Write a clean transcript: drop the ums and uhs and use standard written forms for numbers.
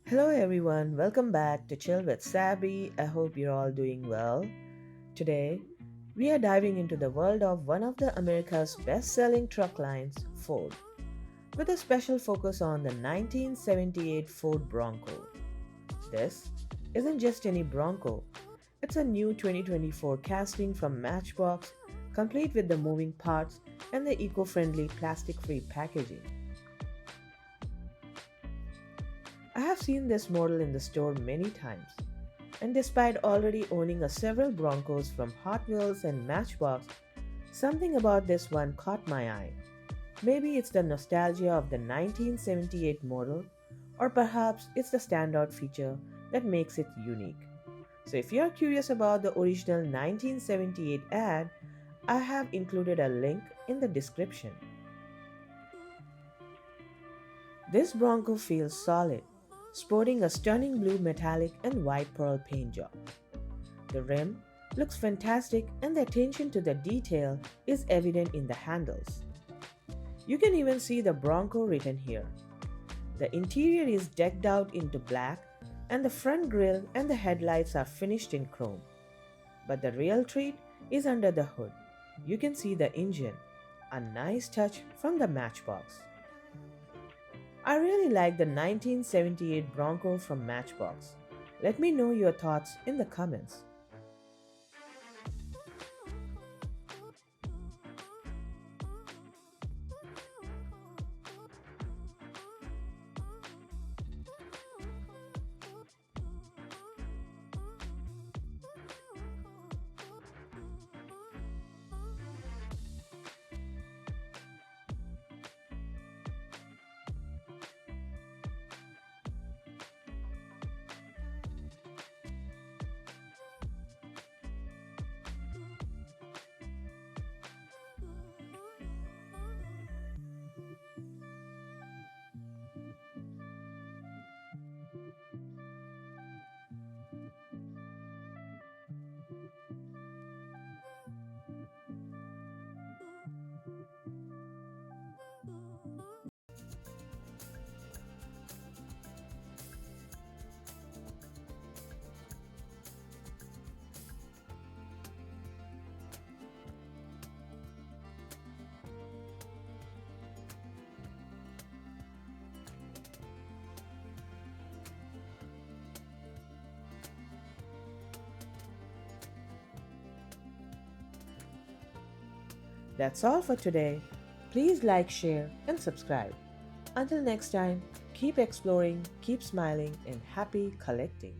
Hello everyone, welcome back to Chill with Sabby. I hope you're all doing well. Today, we are diving into the world of one of the America's best-selling truck lines, Ford, with a special focus on the 1978 Ford Bronco. This isn't just any Bronco, it's a new 2024 casting from Matchbox, complete with the moving parts and the eco-friendly plastic-free packaging. I have seen this model in the store many times, and despite already owning a several Broncos from Hot Wheels and Matchbox, something about this one caught my eye. Maybe it's the nostalgia of the 1978 model, or perhaps it's the standout feature that makes it unique. So if you're curious about the original 1978 ad, I have included a link in the description. This Bronco feels solid, sporting a stunning blue metallic and white pearl paint job. The rim looks fantastic and the attention to the detail is evident in the handles. You can even see the Bronco written here. The interior is decked out into black and the front grille and the headlights are finished in chrome. But the real treat is under the hood. You can see the engine, a nice touch from the Matchbox. I really like the 1978 Bronco from Matchbox. Let me know your thoughts in the comments. That's all for today. Please like, share, and subscribe. Until next time, keep exploring, keep smiling, and happy collecting.